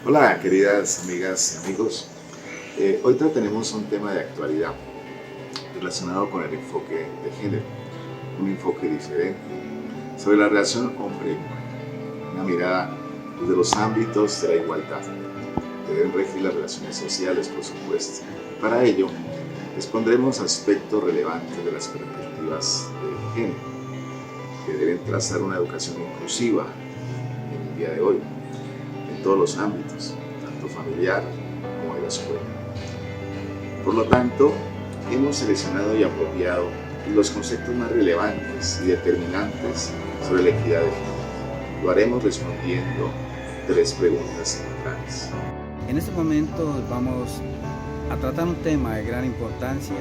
Hola, queridas amigas y amigos. Hoy tenemos un tema de actualidad relacionado con el enfoque de género, un enfoque diferente sobre la relación hombre y mujer, una mirada desde los ámbitos de la igualdad. Deben regir las relaciones sociales, por supuesto. Para ello, expondremos aspectos relevantes de las perspectivas de género, que deben trazar una educación inclusiva en el día de hoy, en todos los ámbitos, tanto familiar como de la escuela. Por lo tanto, hemos seleccionado y apropiado los conceptos más relevantes y determinantes sobre la equidad de género. Lo haremos respondiendo 3 preguntas centrales. En este momento vamos a tratar un tema de gran importancia,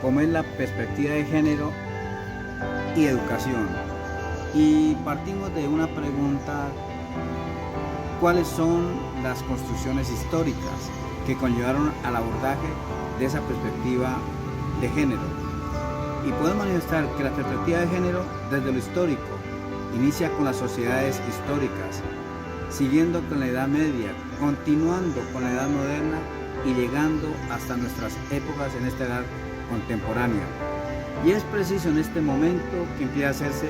como es la perspectiva de género y educación. Y partimos de una pregunta: ¿cuáles son las construcciones históricas que conllevaron al abordaje de esa perspectiva de género? Y podemos manifestar que la perspectiva de género, desde lo histórico, inicia con las sociedades históricas, siguiendo con la Edad Media, continuando con la Edad Moderna y llegando hasta nuestras épocas en esta edad contemporánea. Y es preciso en este momento que empieza a hacerse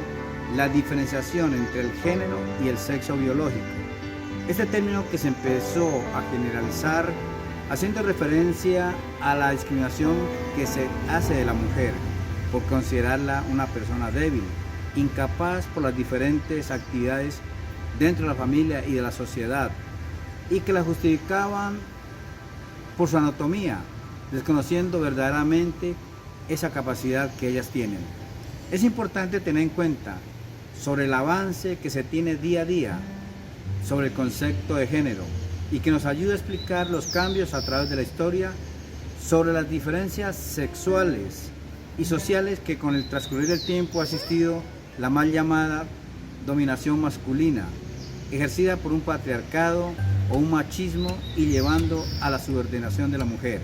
la diferenciación entre el género y el sexo biológico. Este término que se empezó a generalizar haciendo referencia a la discriminación que se hace de la mujer por considerarla una persona débil, incapaz por las diferentes actividades dentro de la familia y de la sociedad, y que la justificaban por su anatomía, desconociendo verdaderamente esa capacidad que ellas tienen. Es importante tener en cuenta sobre el avance que se tiene día a día sobre el concepto de género y que nos ayuda a explicar los cambios a través de la historia sobre las diferencias sexuales y sociales que con el transcurrir del tiempo ha existido la mal llamada dominación masculina, ejercida por un patriarcado o un machismo y llevando a la subordinación de la mujer.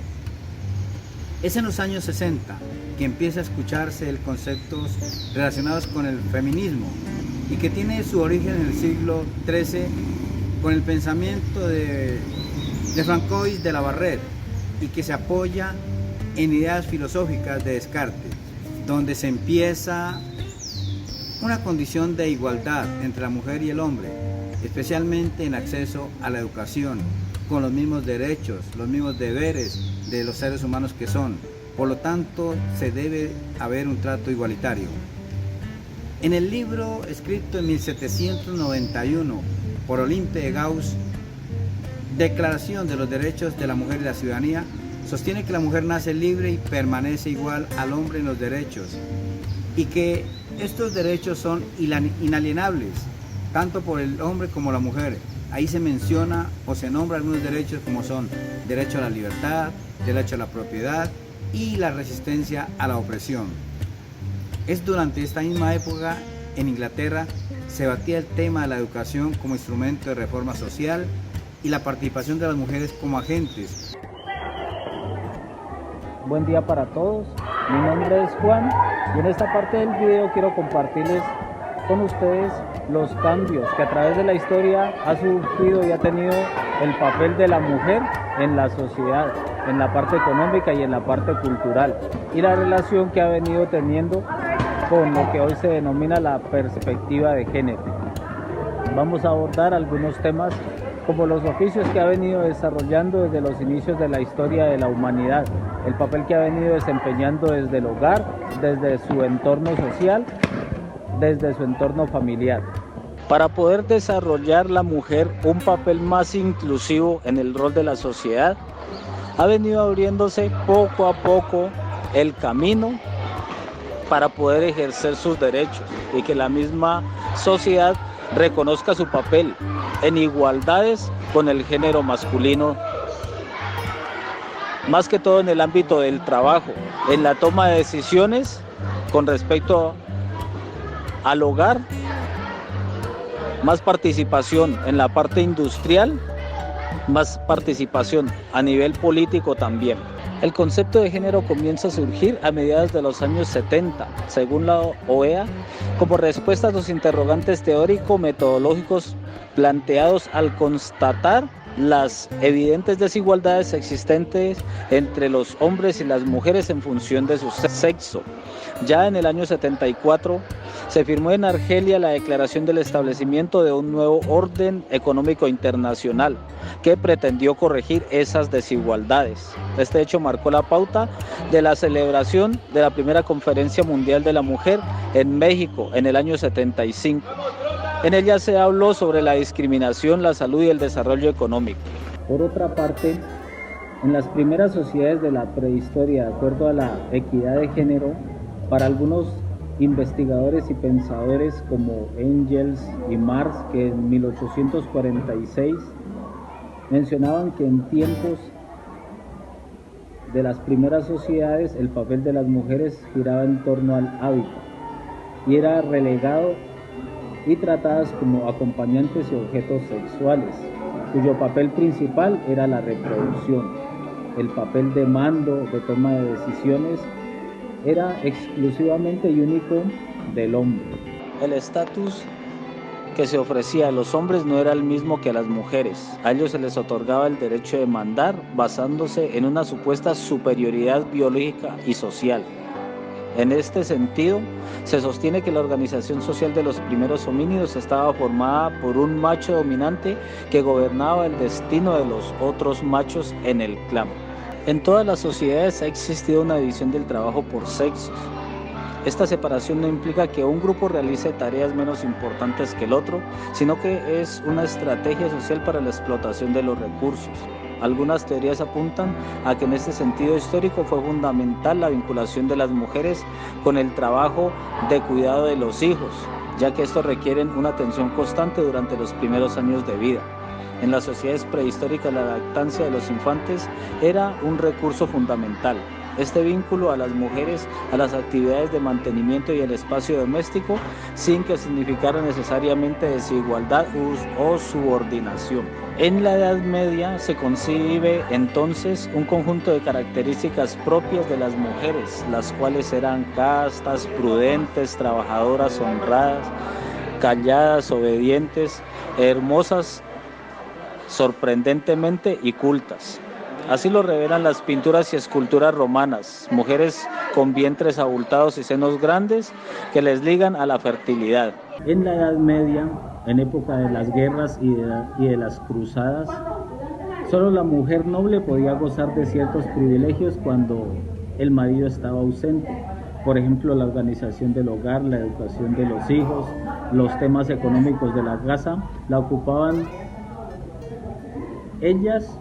Es en los años 60 que empieza a escucharse el conceptos relacionados con el feminismo y que tiene su origen en el siglo XIII con el pensamiento de Francois de la Barrère y que se apoya en ideas filosóficas de Descartes, donde se empieza una condición de igualdad entre la mujer y el hombre, especialmente en acceso a la educación, con los mismos derechos, los mismos deberes de los seres humanos que son. Por lo tanto, se debe haber un trato igualitario. En el libro escrito en 1791 por Olympe de Gauss, Declaración de los Derechos de la Mujer y la Ciudadanía, sostiene que la mujer nace libre y permanece igual al hombre en los derechos, y que estos derechos son inalienables, tanto por el hombre como la mujer. Ahí se menciona o se nombra algunos derechos como son derecho a la libertad, derecho a la propiedad y la resistencia a la opresión. Es durante esta misma época en Inglaterra se debatía el tema de la educación como instrumento de reforma social y la participación de las mujeres como agentes. Buen día para todos, mi nombre es Juan y en esta parte del video quiero compartirles con ustedes los cambios que a través de la historia ha surgido y ha tenido el papel de la mujer en la sociedad, en la parte económica y en la parte cultural, y la relación que ha venido teniendo con lo que hoy se denomina la perspectiva de género. Vamos a abordar algunos temas como los oficios que ha venido desarrollando desde los inicios de la historia de la humanidad, el papel que ha venido desempeñando desde el hogar, desde su entorno social, desde su entorno familiar. Para poder desarrollar la mujer un papel más inclusivo en el rol de la sociedad, ha venido abriéndose poco a poco el camino para poder ejercer sus derechos y que la misma sociedad reconozca su papel en igualdades con el género masculino, más que todo en el ámbito del trabajo, en la toma de decisiones con respecto al hogar, más participación en la parte industrial, más participación a nivel político también. El concepto de género comienza a surgir a mediados de los años 70, según la OEA, como respuesta a los interrogantes teórico-metodológicos planteados al constatar las evidentes desigualdades existentes entre los hombres y las mujeres en función de su sexo. Ya en el año 74 se firmó en Argelia la declaración del establecimiento de un nuevo orden económico internacional que pretendió corregir esas desigualdades. Este hecho marcó la pauta de la celebración de la primera Conferencia Mundial de la Mujer en México en el año 75. En ella se habló sobre la discriminación, la salud y el desarrollo económico. Por otra parte, en las primeras sociedades de la prehistoria, de acuerdo a la equidad de género, para algunos investigadores y pensadores como Engels y Marx, que en 1846 mencionaban que en tiempos de las primeras sociedades el papel de las mujeres giraba en torno al hábitat y era relegado y tratadas como acompañantes y objetos sexuales, cuyo papel principal era la reproducción. El papel de mando, de toma de decisiones, era exclusivamente y único del hombre. El estatus que se ofrecía a los hombres no era el mismo que a las mujeres. A ellos se les otorgaba el derecho de mandar basándose en una supuesta superioridad biológica y social. En este sentido, se sostiene que la organización social de los primeros homínidos estaba formada por un macho dominante que gobernaba el destino de los otros machos en el clan. En todas las sociedades ha existido una división del trabajo por sexos. Esta separación no implica que un grupo realice tareas menos importantes que el otro, sino que es una estrategia social para la explotación de los recursos. Algunas teorías apuntan a que en este sentido histórico fue fundamental la vinculación de las mujeres con el trabajo de cuidado de los hijos, ya que estos requieren una atención constante durante los primeros años de vida. En las sociedades prehistóricas la lactancia de los infantes era un recurso fundamental. Este vínculo a las mujeres, a las actividades de mantenimiento y el espacio doméstico, sin que significara necesariamente desigualdad o subordinación. En la Edad Media se concibe entonces un conjunto de características propias de las mujeres, las cuales eran castas, prudentes, trabajadoras, honradas, calladas, obedientes, hermosas, sorprendentemente y cultas. Así lo revelan las pinturas y esculturas romanas, mujeres con vientres abultados y senos grandes que les ligan a la fertilidad. En la Edad Media, en época de las guerras y de las cruzadas, solo la mujer noble podía gozar de ciertos privilegios cuando el marido estaba ausente. Por ejemplo, la organización del hogar, la educación de los hijos, los temas económicos de la casa, la ocupaban ellas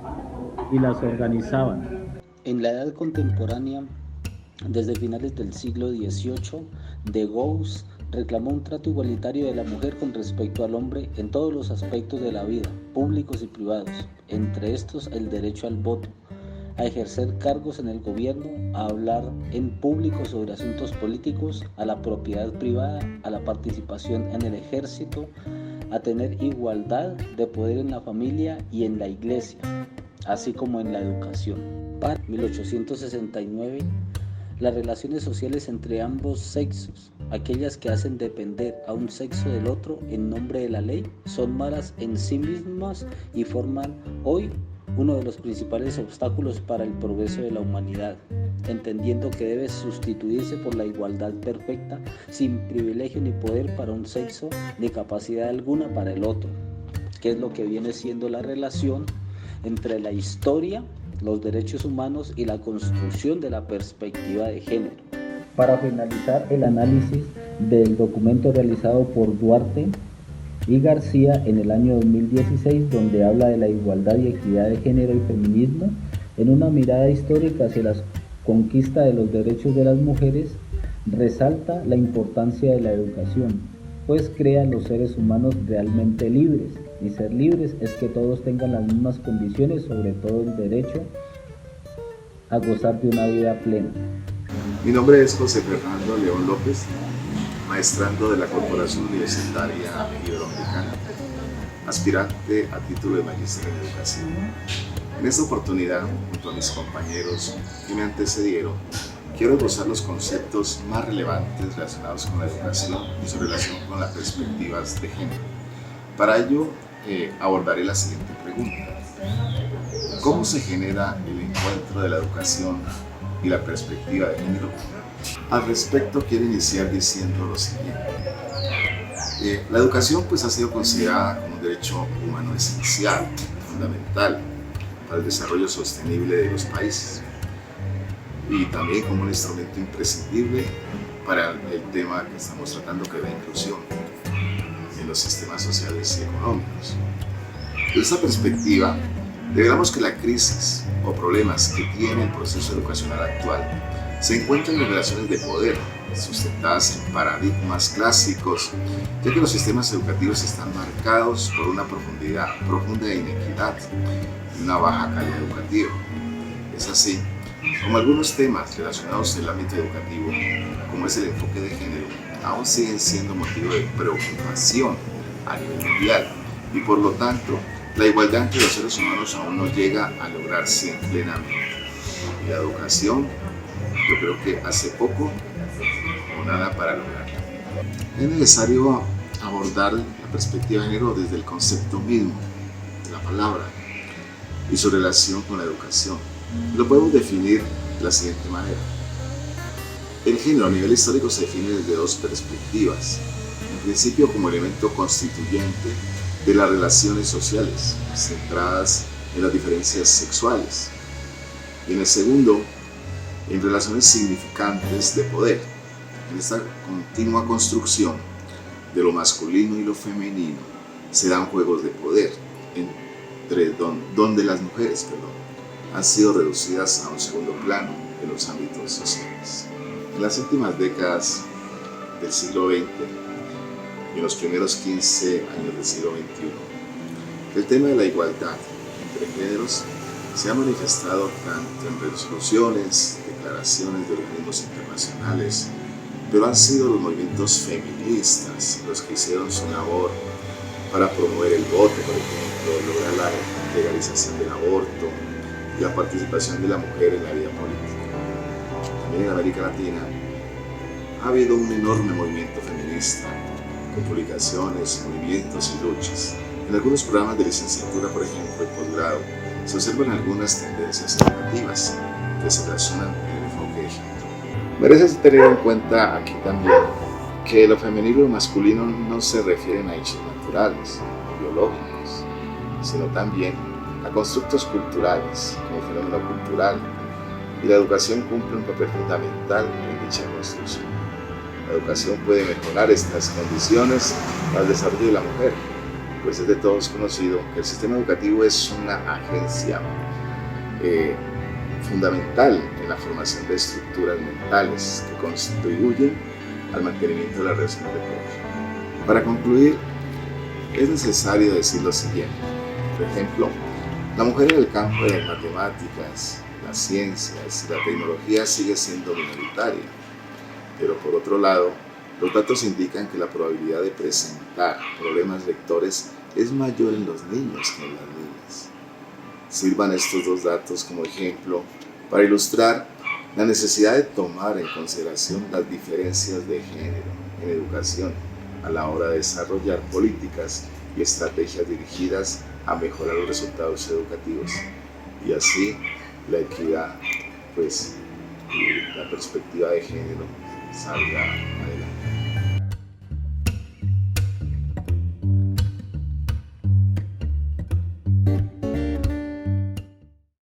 y las organizaban. En la edad contemporánea, desde finales del siglo XVIII, de Gauss reclamó un trato igualitario de la mujer con respecto al hombre en todos los aspectos de la vida, públicos y privados, entre estos el derecho al voto, a ejercer cargos en el gobierno, a hablar en público sobre asuntos políticos, a la propiedad privada, a la participación en el ejército, a tener igualdad de poder en la familia y en la iglesia, así como en la educación. Para 1869, las relaciones sociales entre ambos sexos, aquellas que hacen depender a un sexo del otro en nombre de la ley, son malas en sí mismas y forman hoy uno de los principales obstáculos para el progreso de la humanidad, entendiendo que debe sustituirse por la igualdad perfecta, sin privilegio ni poder para un sexo, ni capacidad alguna para el otro, que es lo que viene siendo la relación entre la historia, los derechos humanos y la construcción de la perspectiva de género. Para finalizar el análisis del documento realizado por Duarte y García en el año 2016, donde habla de la igualdad y equidad de género y feminismo, en una mirada histórica hacia la conquista de los derechos de las mujeres, resalta la importancia de la educación, pues crea a los seres humanos realmente libres, y ser libres es que todos tengan las mismas condiciones, sobre todo el derecho a gozar de una vida plena. Mi nombre es José Fernando León López, maestrando de la Corporación Universitaria Iberoamericana, aspirante a título de magíster en educación. En esta oportunidad, junto a mis compañeros que me antecedieron, quiero esbozar los conceptos más relevantes relacionados con la educación y su relación con las perspectivas de género. Para ello, abordaré la siguiente pregunta. ¿Cómo se genera el encuentro de la educación y la perspectiva de género? Al respecto quiero iniciar diciendo lo siguiente. La educación pues ha sido considerada como un derecho humano esencial, fundamental para el desarrollo sostenible de los países y también como un instrumento imprescindible para el tema que estamos tratando, que es la inclusión en los sistemas sociales y económicos. Desde esta perspectiva, revelamos que la crisis o problemas que tiene el proceso educacional actual se encuentran en relaciones de poder sustentadas en paradigmas clásicos, ya que los sistemas educativos están marcados por una profunda inequidad y una baja calidad educativa. Es así como algunos temas relacionados en el ámbito educativo, como es el enfoque de género, aún siguen siendo motivo de preocupación a nivel mundial y por lo tanto la igualdad entre los seres humanos aún no llega a lograrse plenamente. Y la educación, yo creo que hace poco o nada para lograrlo. Es necesario abordar la perspectiva de género desde el concepto mismo de la palabra y su relación con la educación. Lo podemos definir de la siguiente manera. El género a nivel histórico se define desde dos perspectivas. En principio como elemento constituyente de las relaciones sociales, centradas en las diferencias sexuales. Y en el segundo, en relaciones significantes de poder. En esta continua construcción de lo masculino y lo femenino se dan juegos de poder donde las mujeres han sido reducidas a un segundo plano en los ámbitos sociales. En las últimas décadas del siglo XX y en los primeros 15 años del siglo XXI, el tema de la igualdad entre géneros se ha manifestado tanto en resoluciones, declaraciones de organismos internacionales, pero han sido los movimientos feministas los que hicieron su labor para promover el voto, por ejemplo, lograr la legalización del aborto y la participación de la mujer en la vida política. También en América Latina ha habido un enorme movimiento feminista, con publicaciones, movimientos y luchas. En algunos programas de licenciatura, por ejemplo, y posgrado, se observan algunas tendencias educativas que se relacionan con el enfoque de género. Merece tener en cuenta aquí también que lo femenino y lo masculino no se refieren a hechos naturales o biológicos, sino también a constructos culturales como fenómeno cultural, y la educación cumple un papel fundamental en dicha construcción. La educación puede mejorar estas condiciones para el desarrollo de la mujer, pues es de todos conocido que el sistema educativo es una agencia fundamental en la formación de estructuras mentales que contribuyen al mantenimiento de las relaciones de poder. Para concluir, es necesario decir lo siguiente. Por ejemplo, la mujer en el campo de las matemáticas, las ciencias y la tecnología sigue siendo minoritaria, pero por otro lado, los datos indican que la probabilidad de presentar problemas lectores es mayor en los niños que en las niñas. Sirvan estos dos datos como ejemplo para ilustrar la necesidad de tomar en consideración las diferencias de género en educación a la hora de desarrollar políticas y estrategias dirigidas a mejorar los resultados educativos y así la equidad, y la perspectiva de género salga adelante.